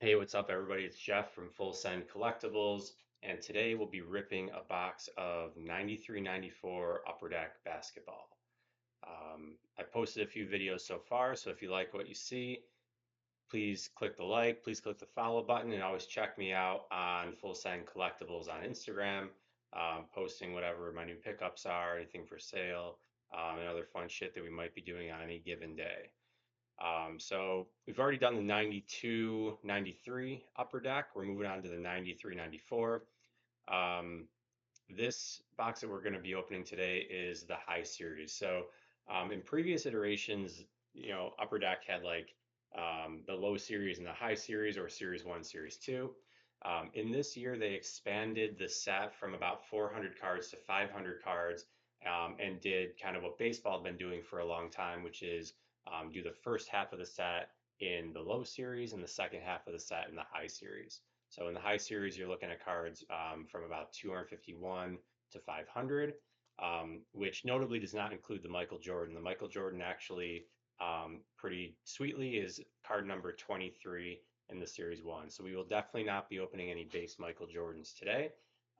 Hey, what's up, everybody? It's Jeff from Full Send Collectibles, and today we'll be ripping a box of 93-94 Upper Deck basketball. I posted a few videos so far, so if you like what you see, please click the like, please click the follow button, and always check me out on Full Send Collectibles on Instagram, posting whatever my new pickups are, anything for sale, and other fun shit that we might be doing on any given day. So we've already done the 92, 93 upper deck. We're moving on to the 93, 94. Um, this box that we're going to be opening today is the high series. So in previous iterations, upper deck had like the low series and the high series, or series one, series two. In this year, they expanded the set from about 400 cards to 500 cards, and did kind of what baseball had been doing for a long time, which is do the first half of the set in the low series and the second half of the set in the high series. So in the high series, you're looking at cards from about 251 to 500, which notably does not include the Michael Jordan. The Michael Jordan actually, pretty sweetly, is card number 23 in the Series 1. So we will definitely not be opening any base Michael Jordans today.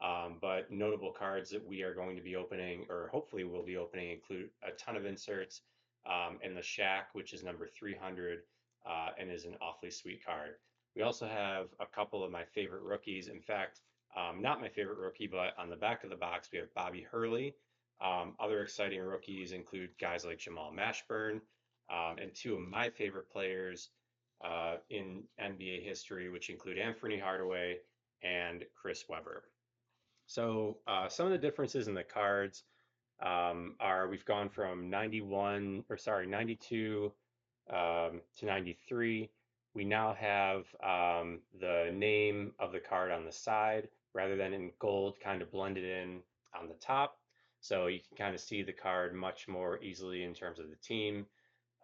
But notable cards that we are going to be opening, or hopefully will be opening, include a ton of inserts, and the Shaq, which is number 300, and is an awfully sweet card. We also have a couple of my favorite rookies. In fact, not my favorite rookie, but on the back of the box, we have Bobby Hurley. Other exciting rookies include guys like Jamal Mashburn, and two of my favorite players in NBA history, which include Anthony Hardaway and Chris Webber. So some of the differences in the cards are we've gone from 91, or sorry, 92 to 93. We now have the name of the card on the side rather than in gold, kind of blended in on the top. So you can kind of see the card much more easily in terms of the team.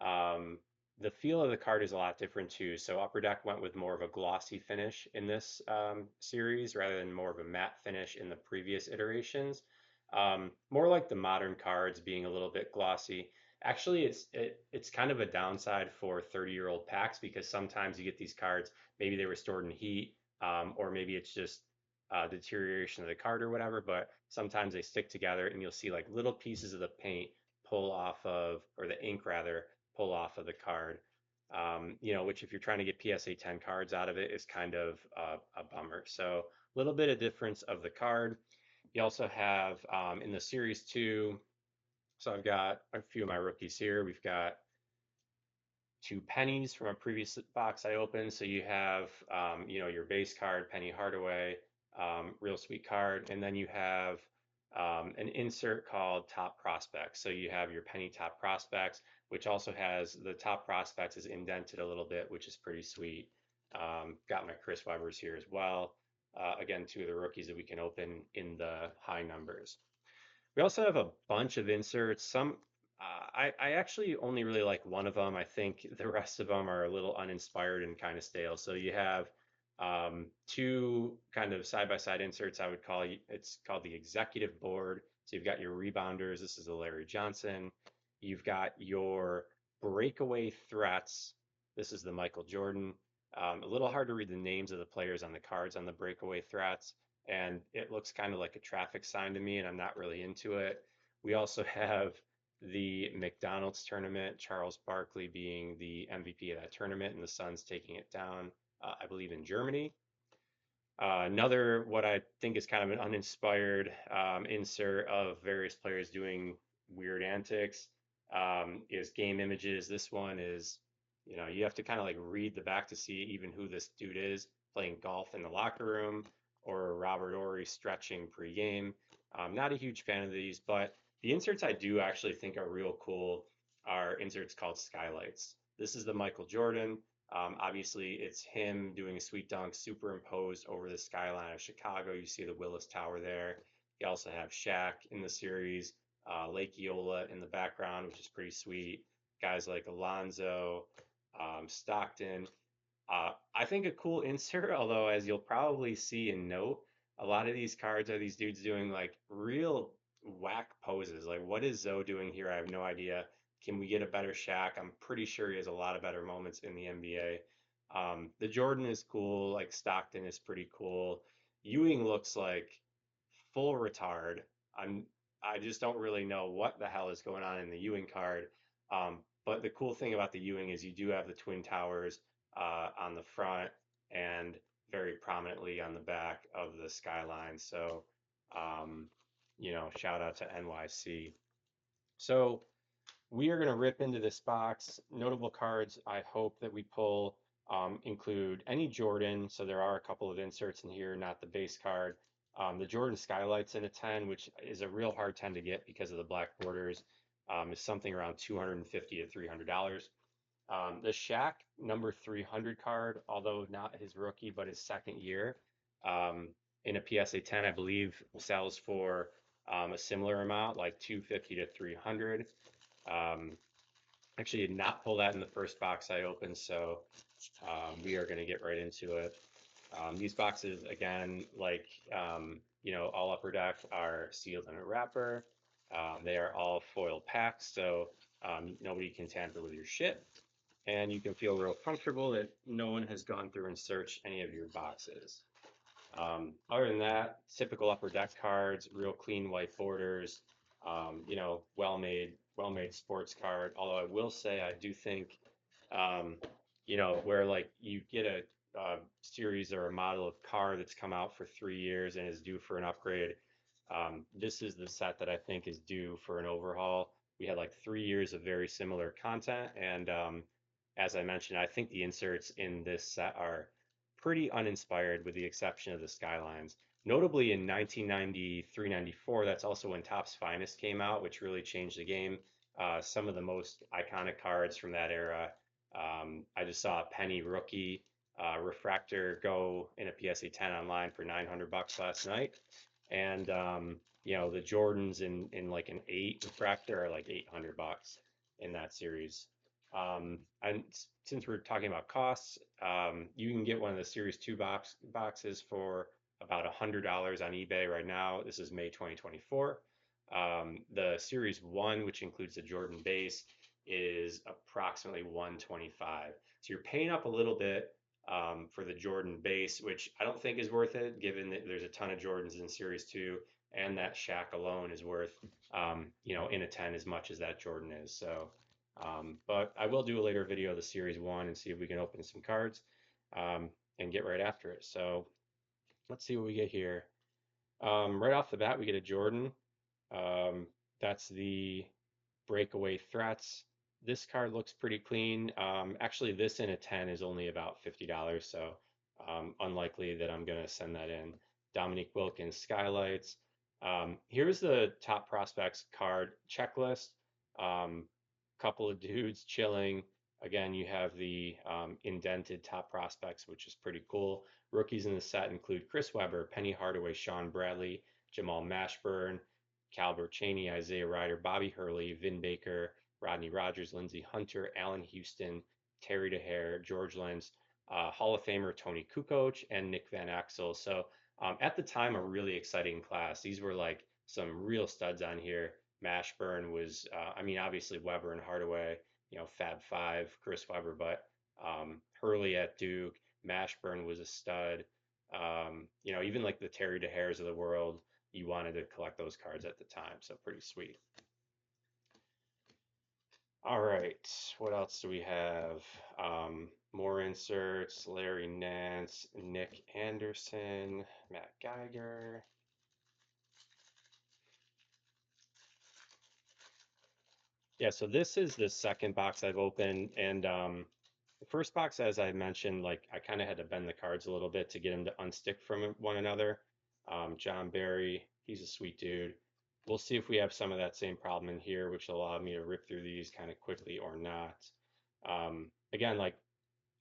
Um, the feel of the card is a lot different too. So Upper Deck went with more of a glossy finish in this series rather than more of a matte finish in the previous iterations. More like the modern cards being a little bit glossy. Actually, it's kind of a downside for 30-year-old packs because sometimes you get these cards, maybe they were stored in heat, or maybe it's just deterioration of the card or whatever, but sometimes they stick together and you'll see like little pieces of the paint pull off of, or the ink rather, pull off of the card. Which if you're trying to get PSA 10 cards out of it is kind of a bummer. So a little bit of difference of the card. You also have in the Series 2, so I've got a few of my rookies here. We've got two pennies from a previous box I opened. So you have, your base card, Penny Hardaway, real sweet card. And then you have an insert called Top Prospects. So you have your Penny Top Prospects, which also has the Top Prospects is indented a little bit, which is pretty sweet. Got my Chris Webbers here as well. Again, two of the rookies that we can open in the high numbers. We also have a bunch of inserts. I actually only really like one of them. I think the rest of them are a little uninspired and kind of stale. So you have two kind of side-by-side inserts. I would call it's called the executive board. So you've got your rebounders. This is the Larry Johnson. You've got your breakaway threats. This is the Michael Jordan. A little hard to read the names of the players on the cards on the breakaway threats, and it looks kind of like a traffic sign to me, and I'm not really into it. We also have the McDonald's tournament, Charles Barkley being the MVP of that tournament, and the Suns taking it down, I believe, in Germany. Another, what I think is kind of an uninspired insert of various players doing weird antics, is game images. This one is, you have to kind of like read the back to see even who this dude is playing golf in the locker room, or Robert Ory stretching pregame. Not a huge fan of these, but the inserts I do actually think are real cool are inserts called skylights. This is the Michael Jordan. Obviously, it's him doing a sweet dunk superimposed over the skyline of Chicago. You see the Willis Tower there. You also have Shaq in the series, Lake Eola in the background, which is pretty sweet. Guys like Alonzo, Stockton. I think a cool insert, although as you'll probably see and note, a lot of these cards are these dudes doing like real whack poses. Like, what is Zoe doing here? I have no idea. Can we get a better Shaq? I'm pretty sure he has a lot of better moments in the NBA. The Jordan is cool, like Stockton is pretty cool. Ewing looks like full retard. I'm I just don't really know what the hell is going on in the Ewing card. But the cool thing about the Ewing is you do have the Twin Towers on the front and very prominently on the back of the skyline. So, um, shout out to NYC. So we are going to rip into this box. Notable cards I hope that we pull include any Jordan. So there are a couple of inserts in here, not the base card. The Jordan Skylights in a 10, which is a real hard 10 to get because of the black borders, is something around $250 to $300. The Shaq number 300 card, although not his rookie, but his second year, um, in a PSA 10, I believe sells for a similar amount, like 250 to 300. Um, Actually did not pull that in the first box I opened, so we are going to get right into it. These boxes, again, like all Upper Deck, are sealed in a wrapper. They are all foil packs, so nobody can tamper with your shit, and you can feel real comfortable that no one has gone through and searched any of your boxes. Other than that, typical Upper Deck cards, real clean white borders, well-made sports card. Although I will say, I do think, um, where like you get a series or a model of car that's come out for 3 years and is due for an upgrade. This is the set that I think is due for an overhaul. We had like 3 years of very similar content, and as I mentioned, I think the inserts in this set are pretty uninspired with the exception of the skylines. Notably in 1993-94, that's also when Topps Finest came out, which really changed the game. Some of the most iconic cards from that era. I just saw a Penny Rookie Refractor go in a PSA 10 online for 900 bucks last night. And the Jordans in like an 8 refractor are like 800 bucks in that series. And since we're talking about costs, you can get one of the Series 2 boxes for about $100 on eBay right now. This is May 2024. The Series 1, which includes the Jordan base, is approximately 125. So you're paying up a little bit for the Jordan base, which I don't think is worth it, given that there's a ton of Jordans in Series 2, and that Shaq alone is worth, in a 10 as much as that Jordan is. So but I will do a later video of the Series 1 and see if we can open some cards and get right after it. So let's see what we get here. Right off the bat, we get a Jordan. Um, that's the breakaway threats. This card looks pretty clean. Actually, this in a 10 is only about $50, so unlikely that I'm going to send that in. Dominique Wilkins Skylights. Here's the top prospects card checklist. Couple of dudes chilling. Again, you have the indented top prospects, which is pretty cool. Rookies in the set include Chris Webber, Penny Hardaway, Sean Bradley, Jamal Mashburn, Calbert Cheney, Isaiah Ryder, Bobby Hurley, Vin Baker, Rodney Rogers, Lindsey Hunter, Allen Houston, Terry DeHare, George Lentz, Hall of Famer Tony Kukoc, and Nick Van Exel. So at the time, a really exciting class. These were like some real studs on here. Mashburn was, obviously Weber and Hardaway, Fab Five, Chris Webber, but Hurley at Duke, Mashburn was a stud. Even like the Terry DeHares of the world, you wanted to collect those cards at the time, so pretty sweet. All right, what else do we have? More inserts, Larry Nance, Nick Anderson, Matt Geiger. Yeah, so this is the second box I've opened, and the first box, as I mentioned, like I kind of had to bend the cards a little bit to get them to unstick from one another. John Barry, he's a sweet dude. We'll see if we have some of that same problem in here, which will allow me to rip through these kind of quickly or not. Again, like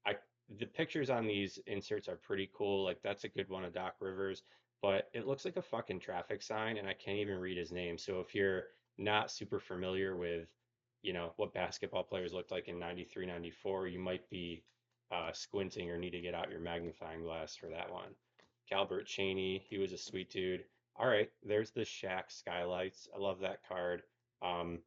I the pictures on these inserts are pretty cool. Like that's a good one of Doc Rivers, but it looks like a fucking traffic sign and I can't even read his name. So if you're not super familiar with, what basketball players looked like in 93, 94, you might be squinting or need to get out your magnifying glass for that one. Calbert Cheney, he was a sweet dude. All right, there's the Shaq Skylights. I love that card. Um,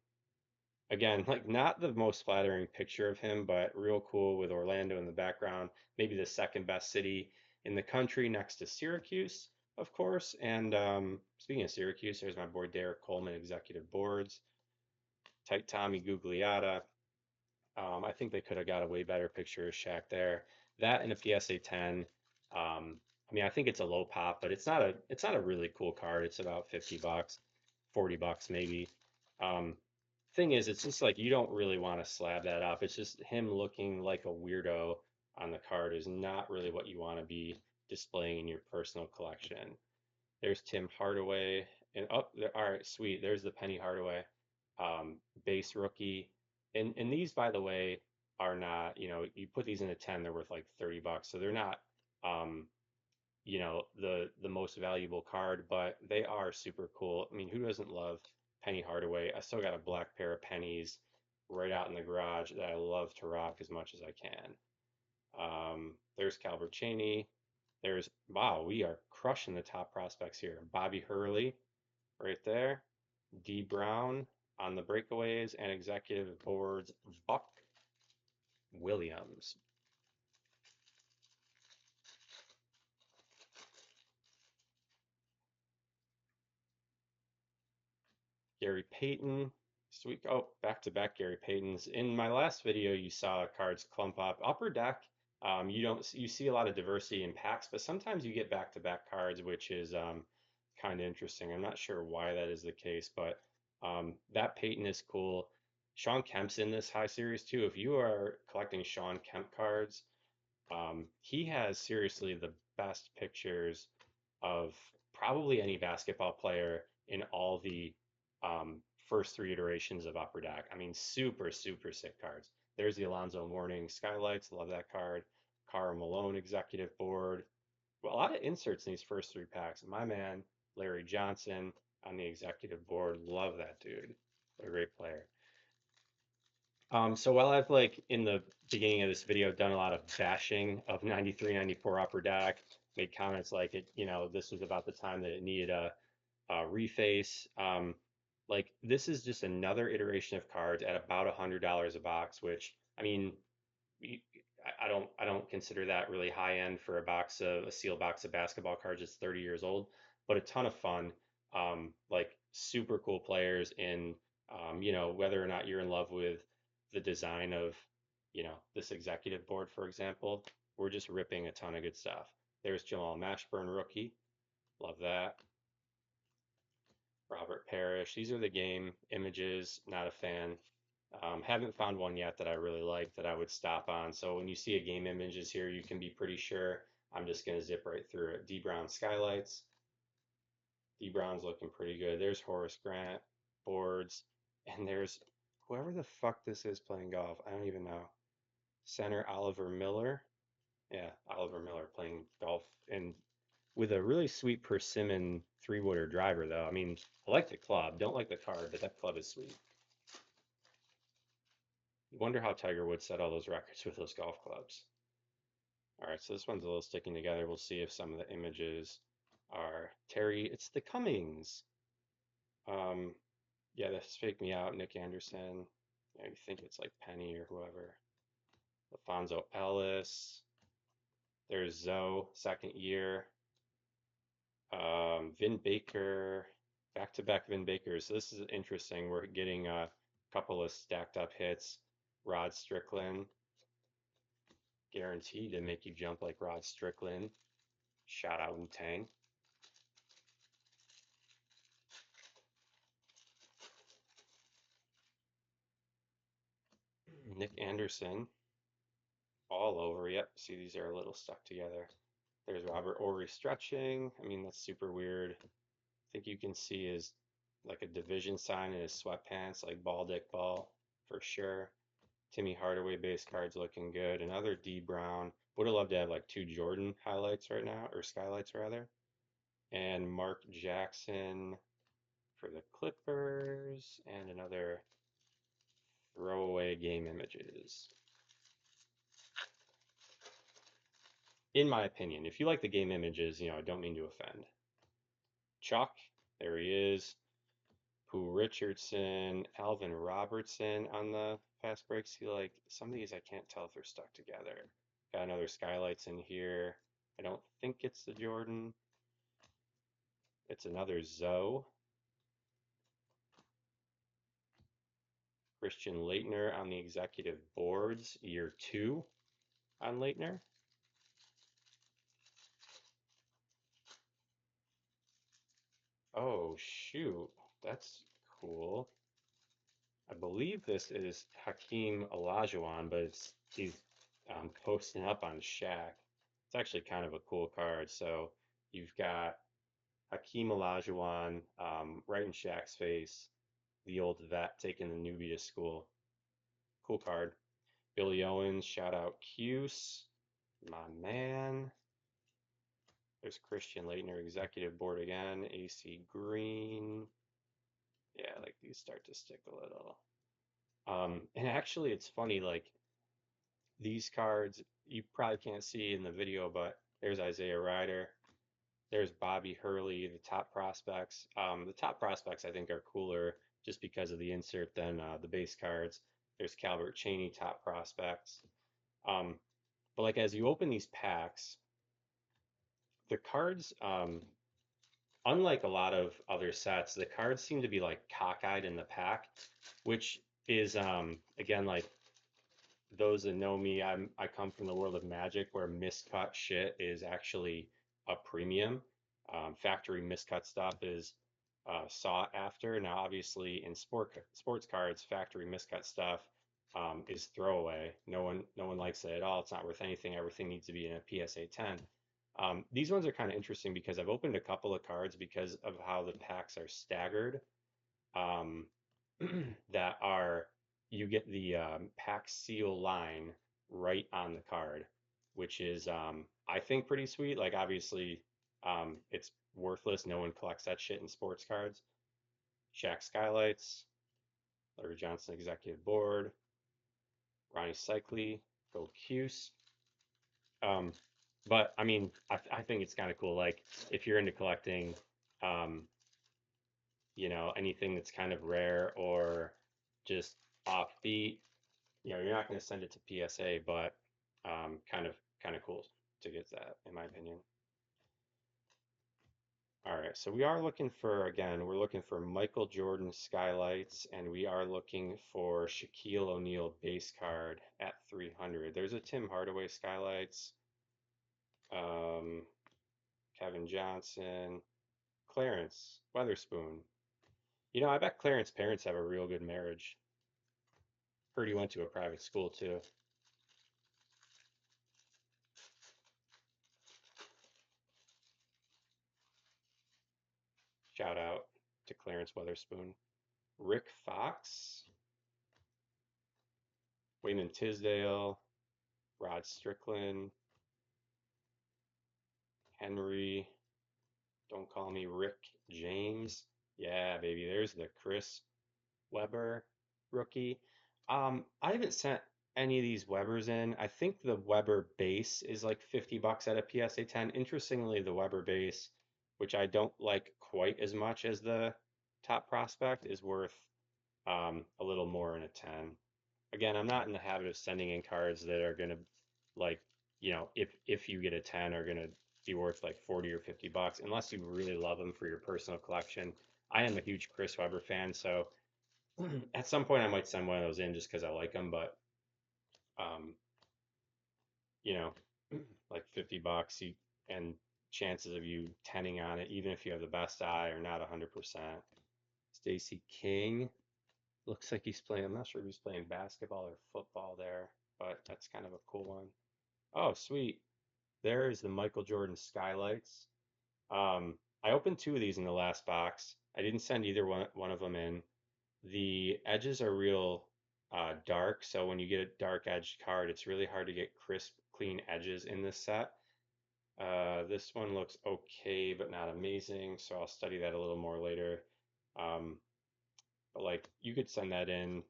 Again, like not the most flattering picture of him, but real cool with Orlando in the background. Maybe the second best city in the country next to Syracuse, of course. And speaking of Syracuse, there's my boy Derek Coleman, executive boards. Tight Tommy Gugliotta. I think they could have got a way better picture of Shaq there. That and a PSA 10. I mean, I think it's a low pop, but it's not a really cool card. It's about 50 bucks, 40 bucks maybe. Um, Thing is, it's just like you don't really want to slab that up. It's just him looking like a weirdo on the card is not really what you want to be displaying in your personal collection. There's Tim Hardaway, and all right, sweet. There's the Penny Hardaway, base rookie, and these, by the way, are not. You put these in a 10, they're worth like 30 bucks, so they're not, um, the most valuable card, but they are super cool. I mean, who doesn't love Penny Hardaway? I still got a black pair of pennies right out in the garage that I love to rock as much as I can. There's Calvert Cheney. There's, wow, we are crushing the top prospects here. Bobby Hurley right there. D Brown on the breakaways and executive boards. Buck Williams. Gary Payton. Sweet. Oh, back to back Gary Paytons. In my last video, you saw cards clump up. Upper deck, you don't you see a lot of diversity in packs, but sometimes you get back to back cards, which is kind of interesting. I'm not sure why that is the case, but that Payton is cool. Sean Kemp's in this high series too. If you are collecting Sean Kemp cards, he has seriously the best pictures of probably any basketball player in all the first three iterations of Upper Deck. I mean, super, super sick cards. There's the Alonzo Mourning Skylights, love that card. Karl Malone Executive Board. Well, a lot of inserts in these first three packs. My man, Larry Johnson on the executive board, love that dude. What a great player. So while I've like in the beginning of this video done a lot of bashing of 93, 94 Upper Deck, made comments like this was about the time that it needed a reface. Like this is just another iteration of cards at about $100 a box, which I mean, I don't consider that really high end for a sealed box of basketball cards that's 30 years old, but a ton of fun. Like super cool players in whether or not you're in love with the design of this executive board, for example, we're just ripping a ton of good stuff. There's Jamal Mashburn rookie, love that. Robert Parrish. These are the game images. Not a fan. Haven't found one yet that I really like that I would stop on. So when you see a game images here, you can be pretty sure I'm just going to zip right through it. D Brown Skylights. D Brown's looking pretty good. There's Horace Grant boards. And there's whoever the fuck this is playing golf. I don't even know. Center Oliver Miller. Yeah, Oliver Miller playing golf and with a really sweet persimmon three-wooder driver, though. I mean, I like the club, don't like the card, but that club is sweet. Wonder how Tiger Woods set all those records with those golf clubs. All right, so this one's a little sticking together. We'll see if some of the images are Terry. It's the Cummings. Um, yeah, that's fake me out. Nick Anderson. Yeah, you think it's like Penny or whoever. Alfonso Ellis. There's Zoe, second year. Vin Baker, back-to-back Vin Bakers. So this is interesting. We're getting a couple of stacked up hits. Rod Strickland, guaranteed to make you jump like Rod Strickland. Shout out Wu-Tang. Nick Anderson, all over. Yep, see these are a little stuck together. There's Robert Ory stretching. I mean, that's super weird. I think you can see his like a division sign in his sweatpants, like ball dick ball for sure. Timmy Hardaway base cards looking good. Another D Brown. Would have loved to have like two Jordan highlights right now, or skylights rather. And Mark Jackson for the Clippers. And another throwaway game images. In my opinion, if you like the game images, I don't mean to offend. Chuck, there he is. Pooh Richardson, Alvin Robertson on the fast break. See, like some of these I can't tell if they're stuck together. Got another Skylights in here. I don't think it's the Jordan. It's another Zoe. Christian Laettner on the executive boards, year 2 on Laettner. Oh, shoot. That's cool. I believe this is Hakeem Olajuwon, but he's posting up on Shaq. It's actually kind of a cool card. So you've got Hakeem Olajuwon right in Shaq's face, the old vet taking the newbie to school. Cool card. Billy Owens, shout out Cuse, my man. There's Christian Laettner, executive board again. AC Green. Yeah, like these start to stick a little. And actually, it's funny, like these cards, you probably can't see in the video, but there's Isaiah Ryder. There's Bobby Hurley, the top prospects. The top prospects, I think, are cooler just because of the insert than the base cards. There's Calvert Cheney, top prospects. Um, but like as you open these packs, the cards, unlike a lot of other sets, the cards seem to be like cockeyed in the pack, which is again like those that know me, I come from the world of Magic where miscut shit is actually a premium. Factory miscut stuff is sought after. Now, obviously, in sports cards, factory miscut stuff is throwaway. No one likes it at all. It's not worth anything. Everything needs to be in a PSA 10. These ones are kind of interesting because I've opened a couple of cards because of how the packs are staggered. Um, that are you get the pack seal line right on the card, which is I think pretty sweet. Like obviously, it's worthless. No one collects that shit in sports cards. Shaq Skylights, Larry Johnson Executive Board, Ronnie Cycli, Gold Cuse. Um, but I mean, I think it's kind of cool. Like if you're into collecting, um, anything that's kind of rare or just offbeat, you're not going to send it to PSA, but kind of cool to get that, in my opinion. All right, so we are looking for, again, we're looking for Michael Jordan Skylights, and we are looking for Shaquille O'Neal base card at 300. There's a Tim Hardaway Skylights, um, Kevin Johnson, Clarence Weatherspoon. I bet Clarence's parents have a real good marriage. Heard he went to a private school too. Shout out to Clarence Weatherspoon. Rick Fox, Wayman Tisdale, Rod Strickland, Henry, don't call me Rick James. Yeah, baby, there's the Chris Webber rookie. I haven't sent any of these Webbers in. I think the Webber base is like $50 at a PSA 10. Interestingly, the Webber base, which I don't like quite as much as the top prospect, is worth a little more in a 10. Again, I'm not in the habit of sending in cards that are gonna like, if you get a 10 are gonna be worth like 40 or $50 unless you really love them for your personal collection. I am a huge Chris Webber fan, so at some point I might send one of those in just because I like them, but um, you know, like $50 and chances of you tenning on it, even if you have the best eye, are not 100%. Stacey King. Looks like he's playing, I'm not sure if he's playing basketball or football there, but that's kind of a cool one. Oh, sweet. There is the Michael Jordan Skylights. I opened 2 of these in the last box. I didn't send either one of them in. The edges are real dark, so when you get a dark edged card, it's really hard to get crisp, clean edges in this set. This one looks okay, but not amazing, so I'll study that a little more later. Um, but like you could send that in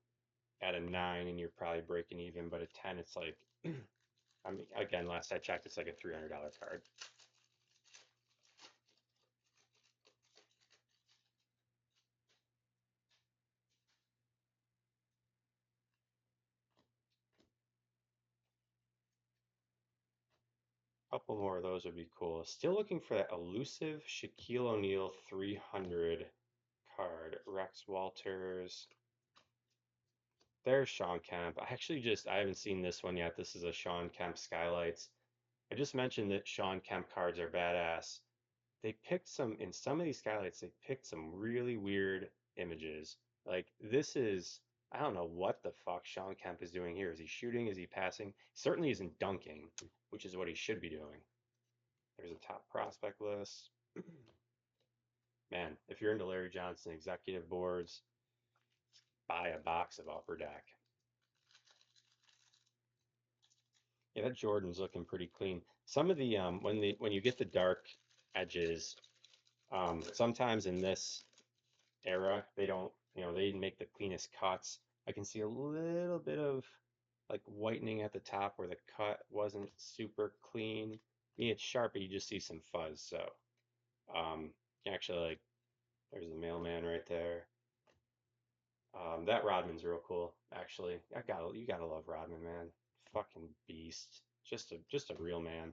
at a 9 and you're probably breaking even, but a 10 it's like I mean again, last I checked it's like a $300 card. Couple more of those would be cool. Still looking for that elusive Shaquille O'Neil 300 card. Rex Walters. There's Sean Kemp. I haven't seen this one yet. This is a Sean Kemp Skylights. I just mentioned that Sean Kemp cards are badass. In some of these skylights, they picked some really weird images. Like this is, I don't know what the fuck Sean Kemp is doing here. Is he shooting? Is he passing? He certainly isn't dunking, which is what he should be doing. There's a top prospect list. Man, if you're into Larry Johnson executive boards, buy a box of Upper Deck. Yeah, that Jordan's looking pretty clean. Some of the when you get the dark edges, sometimes in this era. They don't, they didn't make the cleanest cuts. I can see a little bit of like whitening at the top where the cut wasn't super clean. I mean, it's sharp, but you just see some fuzz. So, actually, like, there's the mailman right there. That Rodman's real cool, actually. You gotta love Rodman, man. Fucking beast. Just a real man.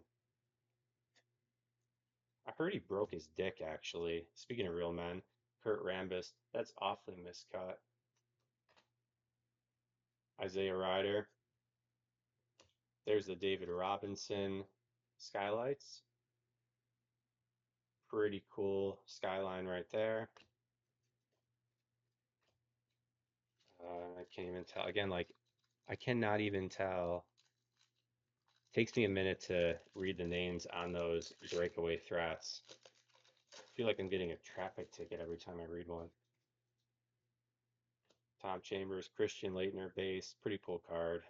I heard he broke his dick, actually. Speaking of real men, Kurt Rambis, that's awfully miscut. Isaiah Ryder, there's the David Robinson skylights. Pretty cool skyline right there. I can't even tell. Again, like, I cannot even tell. Takes me a minute to read the names on those breakaway threats. I feel like I'm getting a traffic ticket every time I read one. Tom Chambers, Christian Laettner base. Pretty cool card.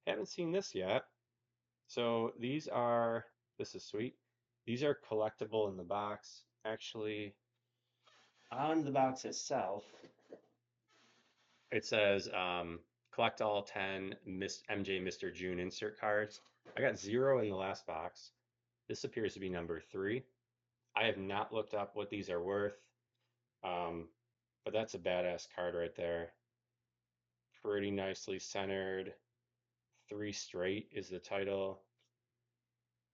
Haven't seen this yet. So this is sweet. These are collectible in the box. Actually, on the box itself, it says collect all 10 MJ Mr. June insert cards. I got 0 in the last box. This appears to be number 3. I have not looked up what these are worth, but that's a badass card right there. Pretty nicely centered. 3 straight is the title.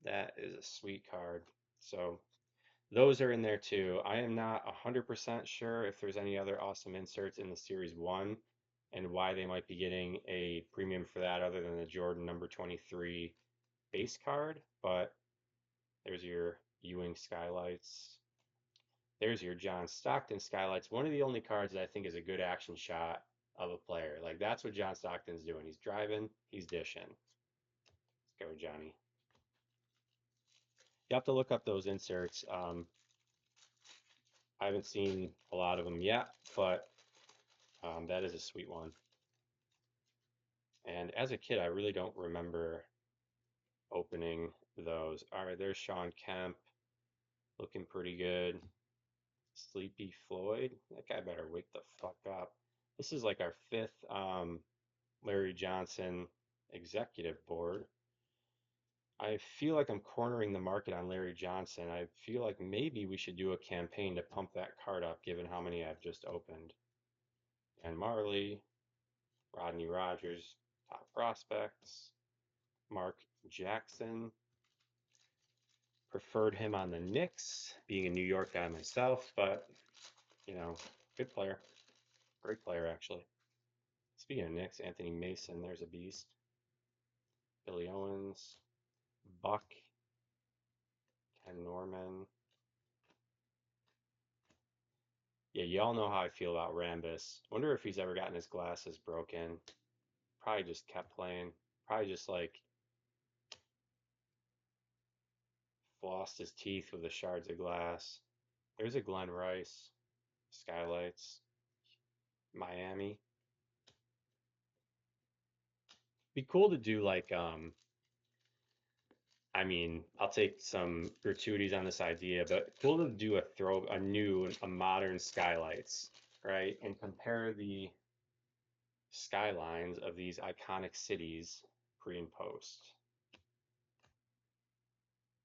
That is a sweet card. So those are in there too. I am not 100% sure if there's any other awesome inserts in the Series 1 and why they might be getting a premium for that other than the Jordan number 23 base card, but there's your Ewing Skylights. There's your John Stockton Skylights. One of the only cards that I think is a good action shot of a player. Like that's what John Stockton's doing. He's driving, he's dishing. Let's go, Johnny. You have to look up those inserts. I haven't seen a lot of them yet, but that is a sweet one. And as a kid, I really don't remember opening those. All right, there's Sean Kemp, looking pretty good. Sleepy Floyd, that guy better wake the fuck up. This is like our 5th Larry Johnson executive board. I feel like I'm cornering the market on Larry Johnson. I feel like maybe we should do a campaign to pump that card up given how many I've just opened. And Marley, Rodney Rogers, top prospects. Mark Jackson. Preferred him on the Knicks, being a New York guy myself, but, good player. Great player, actually. Speaking of Knicks, Anthony Mason, there's a beast. Billy Owens, Buck, Ken Norman. Yeah, y'all know how I feel about Rambis. Wonder if he's ever gotten his glasses broken. Probably just kept playing. Probably just like flossed his teeth with the shards of glass. There's a Glenn Rice. Skylights. Miami. Be cool to do like I mean, I'll take some gratuities on this idea, but cool to do a modern skylights, right? And compare the skylines of these iconic cities pre and post.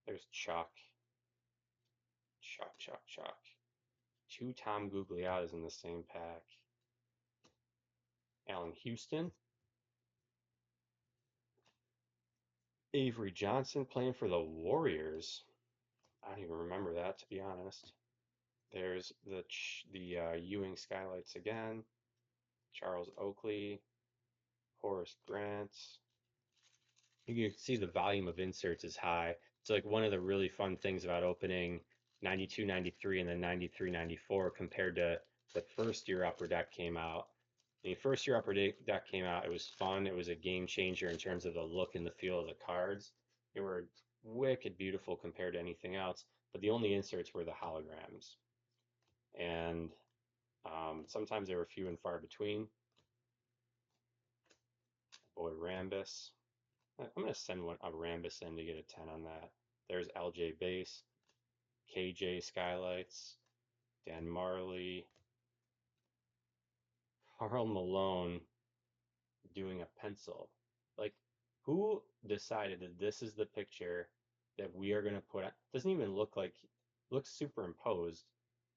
There's Chuck. Chuck. 2 Tom Gugliotta's in the same pack. Allen Houston. Avery Johnson playing for the Warriors. I don't even remember that, to be honest. There's the Ewing skylights again. Charles Oakley, Horace Grant. You can see the volume of inserts is high. So like one of the really fun things about opening 92, 93, and then 93, 94 compared to the first year Upper Deck came out. The first year Upper Deck came out, it was fun. It was a game changer in terms of the look and the feel of the cards. They were wicked beautiful compared to anything else, but the only inserts were the holograms. And sometimes they were few and far between. Boy, Rambus. I'm going to send a Rambus in to get a 10 on that. There's LJ Base, KJ Skylights, Dan Marley, Carl Malone doing a pencil. Like, who decided that this is the picture that we are going to put on? Doesn't even look like, looks superimposed,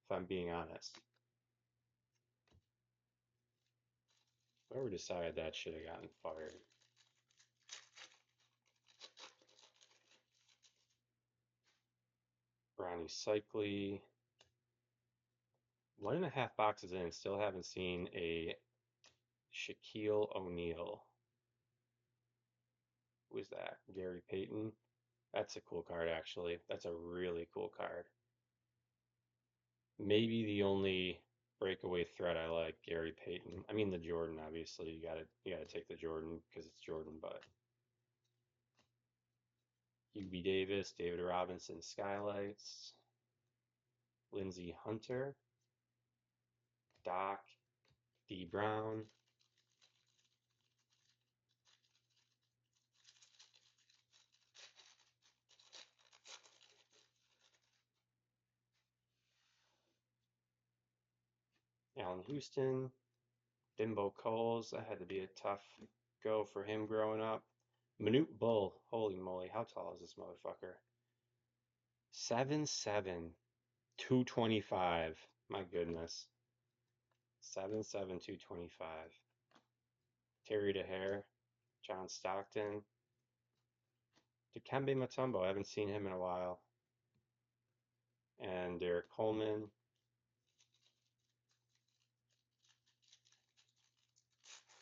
if I'm being honest. Whoever decided that should have gotten fired. Ronnie Cycli. 1.5 boxes in, still haven't seen a Shaquille O'Neil. Who is that? Gary Payton. That's a cool card, actually. That's a really cool card. Maybe the only breakaway threat I like, Gary Payton. I mean the Jordan, obviously. You gotta take the Jordan because it's Jordan, but UB Davis, David Robinson, Skylights, Lindsey Hunter, Doc, D Brown, Allen Houston, Bimbo Coles. That had to be a tough go for him growing up. Manute Bull. Holy moly, how tall is this motherfucker? 7'7", 225. My goodness. 7'7", 225. Terry DeHare, John Stockton, Dikembe Mutombo. I haven't seen him in a while. And Derek Coleman.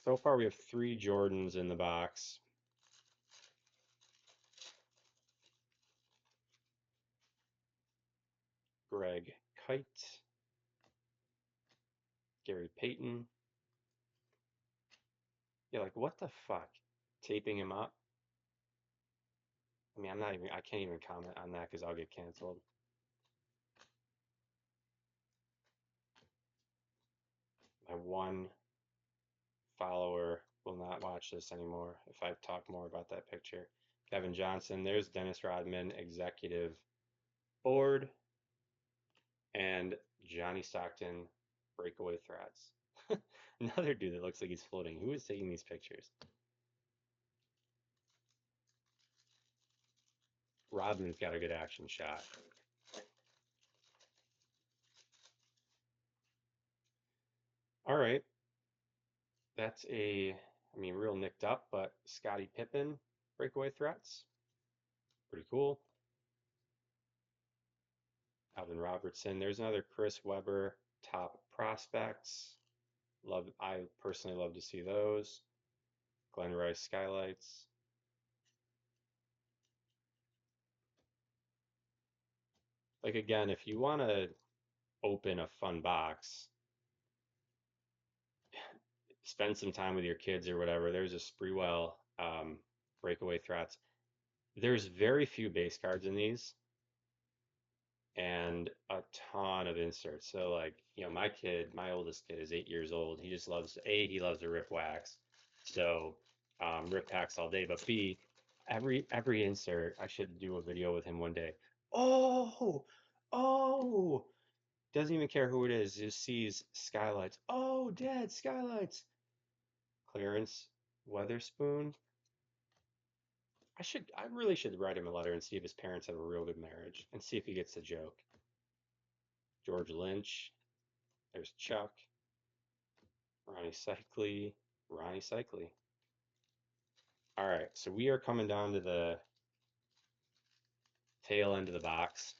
So far, we have 3 Jordans in the box. Greg Kite, Gary Payton. Yeah, like what the fuck? Taping him up? I mean, I can't even comment on that because I'll get canceled. My one follower will not watch this anymore if I talk more about that picture. Kevin Johnson, there's Dennis Rodman, executive board, and Johnny Stockton, breakaway threats. Another dude that looks like he's floating. Who is taking these pictures? Rodman's got a good action shot. All right. That's real nicked up, but Scottie Pippen, breakaway threats. Pretty cool. Alvin Robertson. There's another Chris Webber, top prospects. I personally love to see those. Glenn Rice Skylights. Like again, if you want to open a fun box, spend some time with your kids or whatever. There's a Spreewell breakaway threats. There's very few base cards in these and a ton of inserts. So like, my oldest kid is 8 years old. He just loves he loves to rip wax. So rip packs all day. But B, every insert, I should do a video with him one day. Oh, oh, doesn't even care who it is. Just sees skylights. Oh, Dad, skylights. Clarence Weatherspoon. I really should write him a letter and see if his parents have a real good marriage and see if he gets the joke. George Lynch. There's Chuck. Ronnie Cycli. Ronnie Cycli. All right, so we are coming down to the tail end of the box.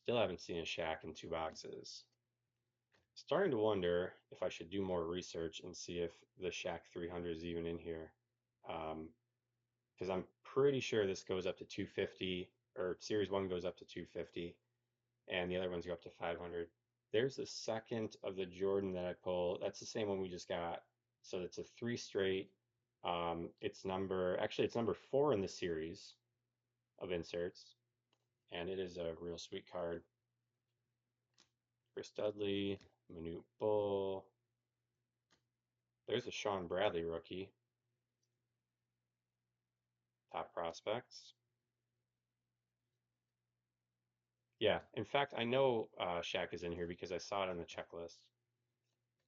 Still haven't seen a Shack in two boxes. Starting to wonder if I should do more research and see if the Shack 300 is even in here. Um, because I'm pretty sure this goes up to 250, or Series 1 goes up to 250, and the other ones go up to 500. There's the second of the Jordan that I pulled. That's the same one we just got. So it's a three straight. Actually, it's number four in the series of inserts, and it is a real sweet card. Chris Dudley, Manute Bull. There's a Sean Bradley rookie. Top prospects. Yeah, in fact, I know Shaq is in here because I saw it on the checklist.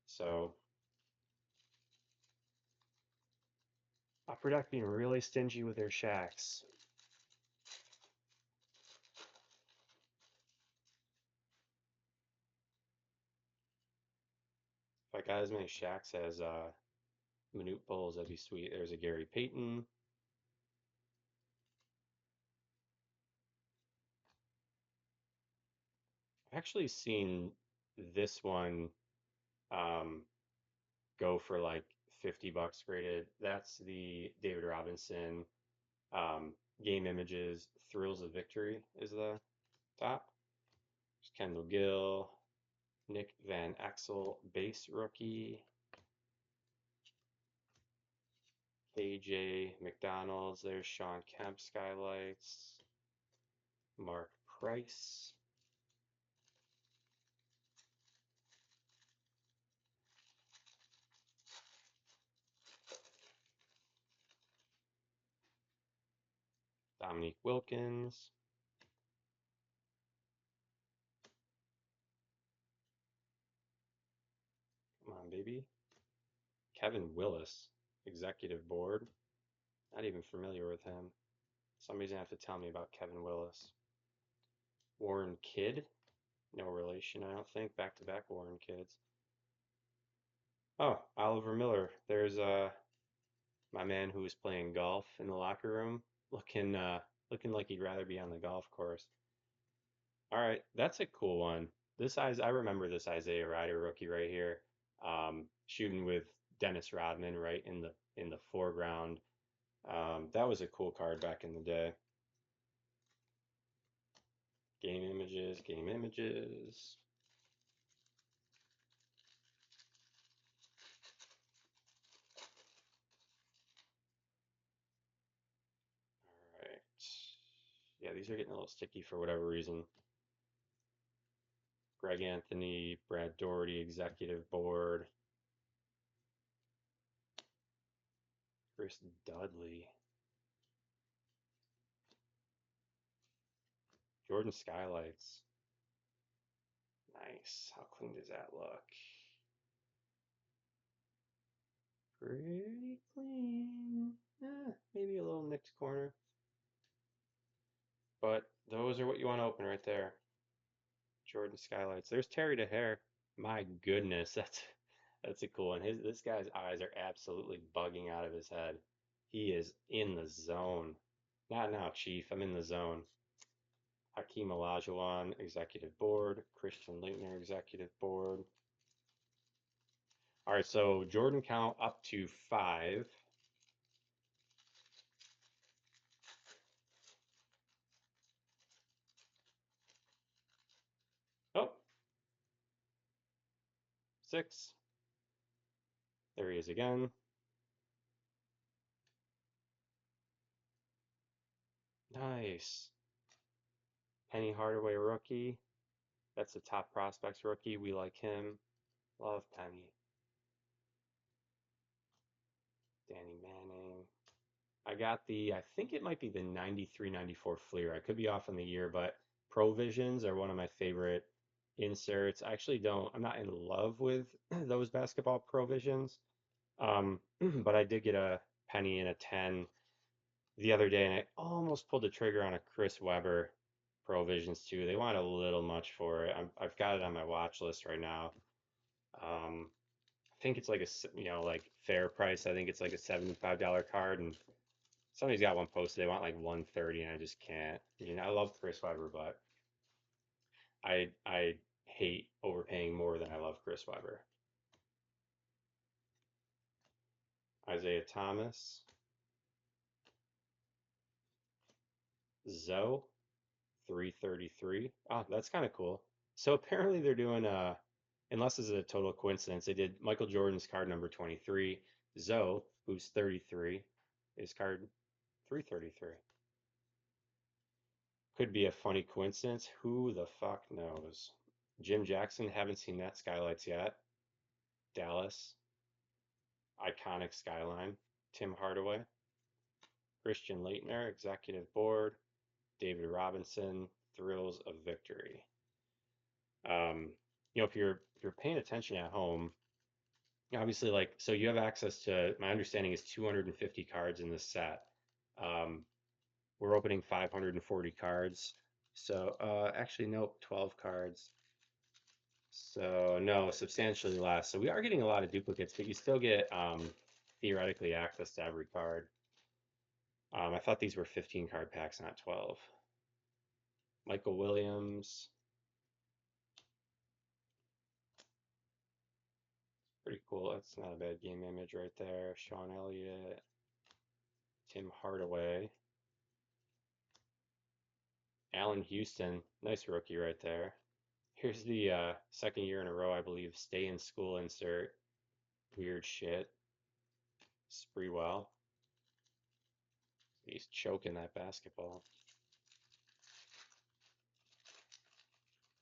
So Upper Deck being really stingy with their Shaqs. If I got as many Shaqs as Manute Bulls, that'd be sweet. There's a Gary Payton. I've actually seen this one um, go for like 50 bucks graded. That's the David Robinson um, game images. Thrills of Victory is the top. There's Kendall Gill, Nick Van Exel, base rookie. KJ McDonald's. There's Sean Kemp skylights. Mark Price. Dominique Wilkins. Come on, baby. Kevin Willis, executive board. Not even familiar with him. Somebody's gonna have to tell me about Kevin Willis. Warren Kidd, no relation, I don't think. Back to back Warren Kids. Oh, Oliver Miller. There's my man who was playing golf in the locker room, looking like he'd rather be on the golf course. All right, that's a cool one. I remember this Isaiah Ryder rookie right here, shooting with Dennis Rodman right in the foreground. That was a cool card back in the day. Game images, game images. All right. Yeah, these are getting a little sticky for whatever reason. Greg Anthony, Brad Doherty, executive board. Chris Dudley. Jordan Skylights. Nice. How clean does that look? Pretty clean. Maybe a little nicked corner. But those are what you want to open right there. Jordan Skylights. There's Terry DeHare. My goodness, that's a cool one. This guy's eyes are absolutely bugging out of his head. He is in the zone. Not now, Chief. I'm in the zone. Hakeem Olajuwon, executive board. Christian Leitner, executive board. All right, so Jordan count up to 5. Oh, 6. There he is again. Nice. Penny Hardaway rookie. That's the top prospects rookie. We like him. Love Penny. Danny Manning. I think it might be the 93-94 Fleer. I could be off on the year, but Provisions are one of my favorite inserts. I'm not in love with those basketball Provisions. But I did get a penny and a 10 the other day, and I almost pulled the trigger on a Chris Webber Provisions too. They want a little much for it. I've got it on my watch list right now. I think it's like like fair price. I think it's like a $75 card, and somebody's got one posted. They want like 130, and I just can't. I mean, I love Chris Webber, but I hate overpaying more than I love Chris Webber. Isaiah Thomas, Zoe, 333. Oh, that's kind of cool. So apparently they're doing unless this is a total coincidence, they did Michael Jordan's card number 23, Zoe, who's 33, is card 333. Could be a funny coincidence. Who the fuck knows? Jim Jackson, haven't seen that skylights yet. Dallas, iconic skyline. Tim Hardaway, Christian Leitner, executive board. David Robinson, thrills of victory. Um, if you're paying attention at home, obviously like so you have access to my understanding is 250 cards in this set. Um, we're opening 540 cards. So actually nope, 12 cards. So no, substantially less. So we are getting a lot of duplicates, but you still get theoretically access to every card. I thought these were 15 card packs, not 12. Michael Williams, pretty cool. That's not a bad game image right there. Sean Elliott, Tim Hardaway, Allen Houston, nice rookie right there. Here's the second year in a row, I believe, stay in school insert. Weird shit. Spreewell. He's choking that basketball.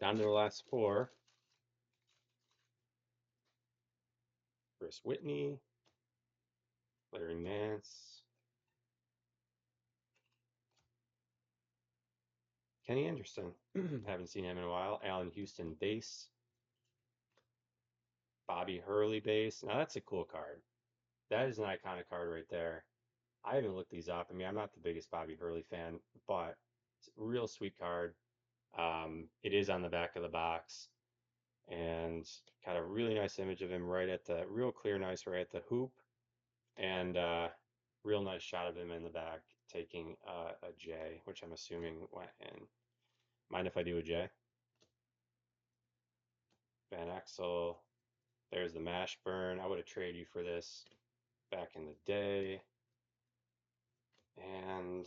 Down to the last four. Chris Whitney, Larry Nance, Kenny Anderson. Haven't seen him in a while. Allen Houston base. Bobby Hurley base. Now that's a cool card. That is an iconic card right there. I haven't looked these up. I mean, I'm not the biggest Bobby Hurley fan, but it's a real sweet card. It is on the back of the box and got a really nice image of him right at the real clear, nice right at the hoop, and real nice shot of him in the back taking a J, which I'm assuming went in. Mind if I do a J? Van Exel. There's the mash burn. I would have traded you for this back in the day. And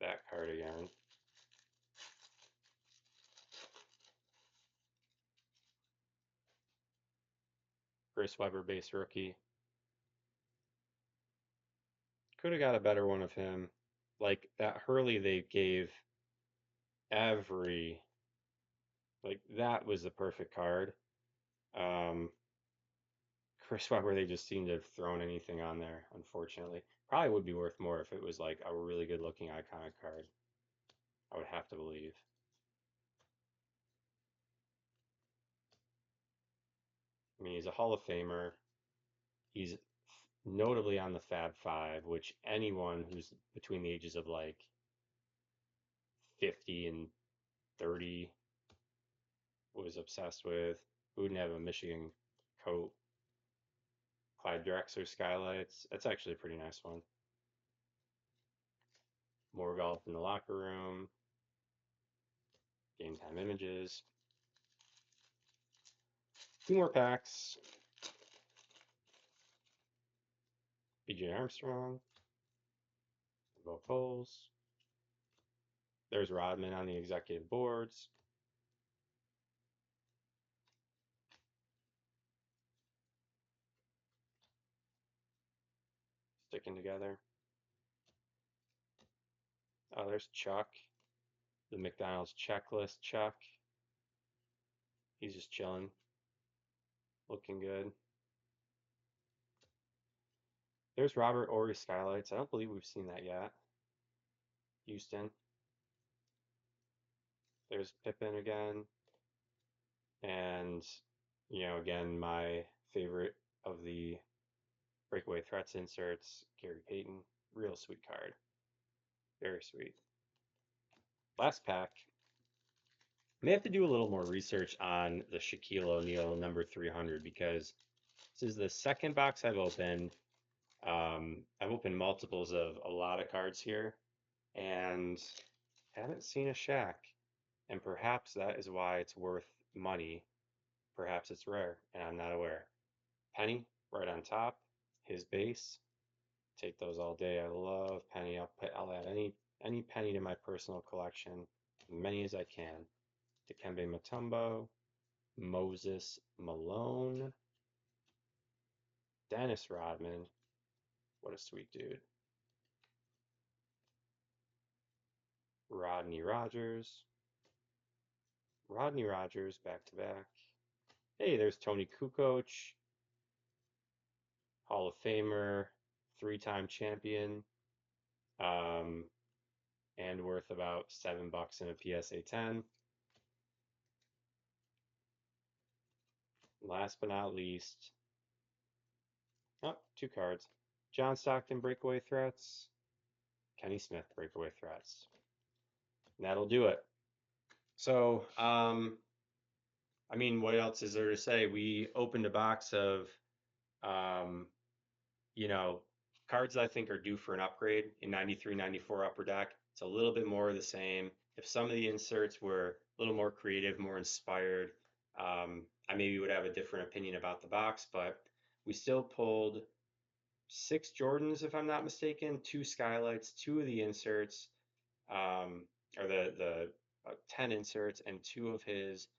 that card again. Chris Webber base rookie. Could have got a better one of him. Like that Hurley they gave every like that was the perfect card. Um, Chris Webber they just seemed to have thrown anything on there, unfortunately. Probably would be worth more if it was like a really good looking iconic card. I would have to believe. I mean, he's a Hall of Famer. He's notably on the Fab Five, which anyone who's between the ages of like 50 and 30 was obsessed with. Who wouldn't have a Michigan coat? Clyde Drexler skylights. That's actually a pretty nice one. More golf in the locker room. Game time images. Two more packs. BJ Armstrong. Bo Coles. There's Rodman on the executive boards. Sticking together. Oh, there's Chuck. The McDonald's checklist Chuck. He's just chilling. Looking good. There's Robert Ory skylights. I don't believe we've seen that yet. Houston. There's Pippen again. And, again, my favorite of the breakaway threats inserts, Gary Payton. Real sweet card. Very sweet. Last pack. May have to do a little more research on the Shaquille O'Neil number 300 because this is the second box I've opened. I've opened multiples of a lot of cards here and haven't seen a Shaq. And perhaps that is why it's worth money. Perhaps it's rare and I'm not aware. Penny right on top, his base. Take those all day. I love Penny. I'll add any Penny to my personal collection, as many as I can. Dikembe Mutombo, Moses Malone, Dennis Rodman. What a sweet dude. Rodney Rogers. Rodney Rogers back to back. Hey, there's Tony Kukoc, Hall of Famer, three-time champion, um, and worth about $7 in a PSA 10. Last but not least, oh, two cards. John Stockton breakaway threats, Kenny Smith breakaway threats. And that'll do it. So, I mean, what else is there to say? We opened a box of, um, you know, cards I think are due for an upgrade in 93, 94 Upper Deck. It's a little bit more of the same. If some of the inserts were a little more creative, more inspired, I maybe would have a different opinion about the box, but we still pulled six Jordans, if I'm not mistaken, two skylights, two of the inserts, or the 10 inserts, and two of his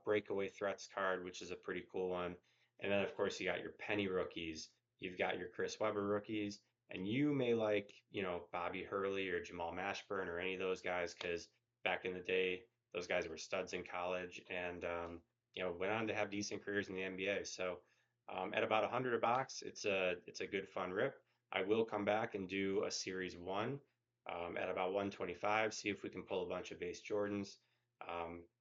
breakaway threats card, which is a pretty cool one. And then, of course, you got your penny rookies. You've got your Chris Webber rookies, and you may like, Bobby Hurley or Jamal Mashburn or any of those guys because back in the day, those guys were studs in college and, went on to have decent careers in the NBA. So at about 100 a box, it's a good fun rip. I will come back and do a series one at about 125, see if we can pull a bunch of base Jordans.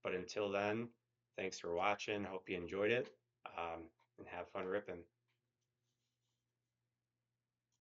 But until then, thanks for watching. Hope you enjoyed it and have fun ripping.